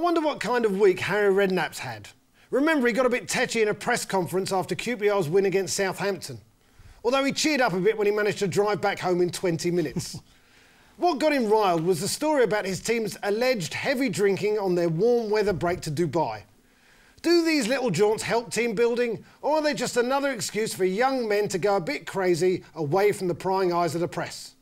wonder what kind of week Harry Redknapp's had. Remember, he got a bit tetchy in a press conference after QPR's win against Southampton. Although he cheered up a bit when he managed to drive back home in 20 minutes. What got him riled was the story about his team's alleged heavy drinking on their warm weather break to Dubai. Do these little jaunts help team building, or are they just another excuse for young men to go a bit crazy away from the prying eyes of the press?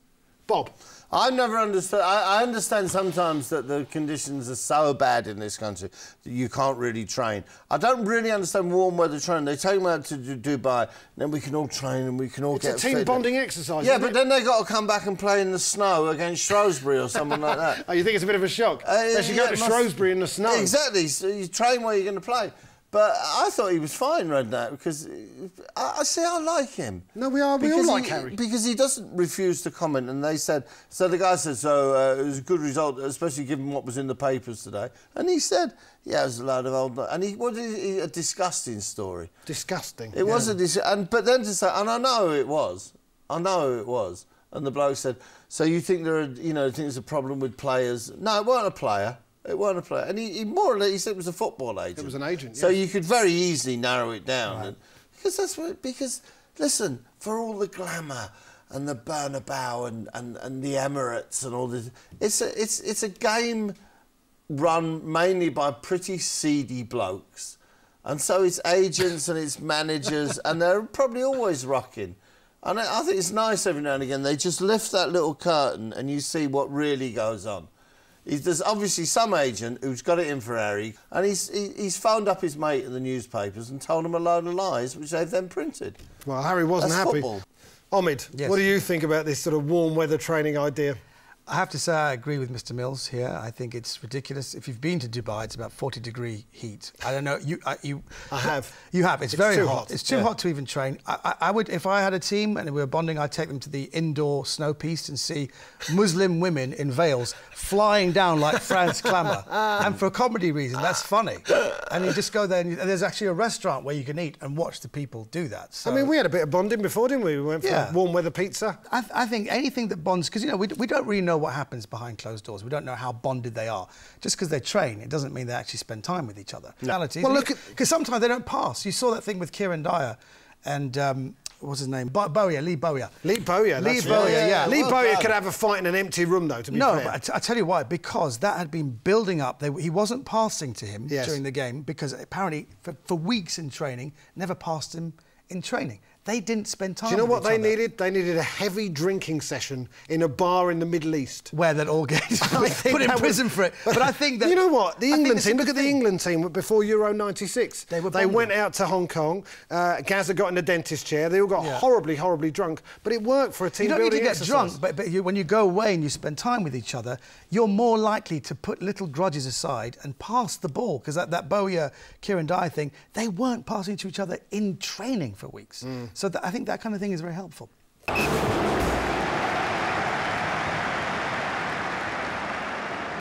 Bob? I've never understood. I understand sometimes that the conditions are so bad in this country that you can't really train. I don't really understand warm weather training. They take them out to Dubai, and then we can all train and we can all get fit. It's a team bonding exercise. Yeah, but then they got to come back and play in the snow against Shrewsbury or something like that. Oh, you think it's a bit of a shock? They should go to Shrewsbury in the snow. Exactly. So you train where you're going to play. But I thought he was fine, Redknapp, because I like him. No, we all like Harry. Because he doesn't refuse to comment, and they said... So the guy said, it was a good result, especially given what was in the papers today. And he said, yeah, it was a load of old... And a disgusting story. Disgusting. It was but then to say, and I know it was. And the bloke said, so you think there's a problem with players? No, it weren't a player. It wasn't a player. And he more or less, he said it was a football agent. It was an agent, yes. So you could very easily narrow it down. Right. Because, listen, for all the glamour and the Bernabeu and the Emirates and all this, it's a game run mainly by pretty seedy blokes. And so it's agents and it's managers, and they're probably always rocking. And I think it's nice every now and again, they just lift that little curtain and you see what really goes on. There's obviously some agent who's got it in for Harry, and he's phoned up his mate in the newspapers and told him a load of lies, which they've then printed. Well, Harry wasn't happy. Football. Omid, yes. What do you think about this sort of warm weather training idea? I have to say I agree with Mr. Mills here. I think it's ridiculous. If you've been to Dubai, it's about 40-degree heat. I don't know. I have. You have. It's very hot. It's too hot to even train. I would, if I had a team and we were bonding, I'd take them to the indoor snow piste and see Muslim women in veils flying down like Franz Klammer. And for a comedy reason, that's funny. And you just go there, and there's actually a restaurant where you can eat and watch the people do that. So, I mean, we had a bit of bonding before, didn't we? We went for warm weather pizza. I think anything that bonds, because, we don't really know what happens behind closed doors. We don't know how bonded they are. Just because they train, it doesn't mean they actually spend time with each other. No. Well, look, because sometimes they don't pass. You saw that thing with Kieran Dyer and what's his name? Lee Bowyer. Lee Bowyer. Lee Bowyer, yeah. Lee Bowyer could have a fight in an empty room, though, to be fair. No, but I tell you why. Because that had been building up. He wasn't passing to him during the game because apparently for weeks in training, never passed him in training. They didn't spend time with each other. Do you know what they needed? They needed a heavy drinking session in a bar in the Middle East. Where they'd all get put in prison for it. But I think that... You know what? The England team, look at the England team before Euro 96. They went out to Hong Kong. Gazza got in a dentist chair. They all got horribly, horribly drunk. But it worked for a team building You don't need to get exercise. drunk, but when you go away and you spend time with each other, you're more likely to put little grudges aside and pass the ball. Because that Bowyer-Kieran Dyer thing, they weren't passing to each other in training for weeks. So I think that kind of thing is very helpful.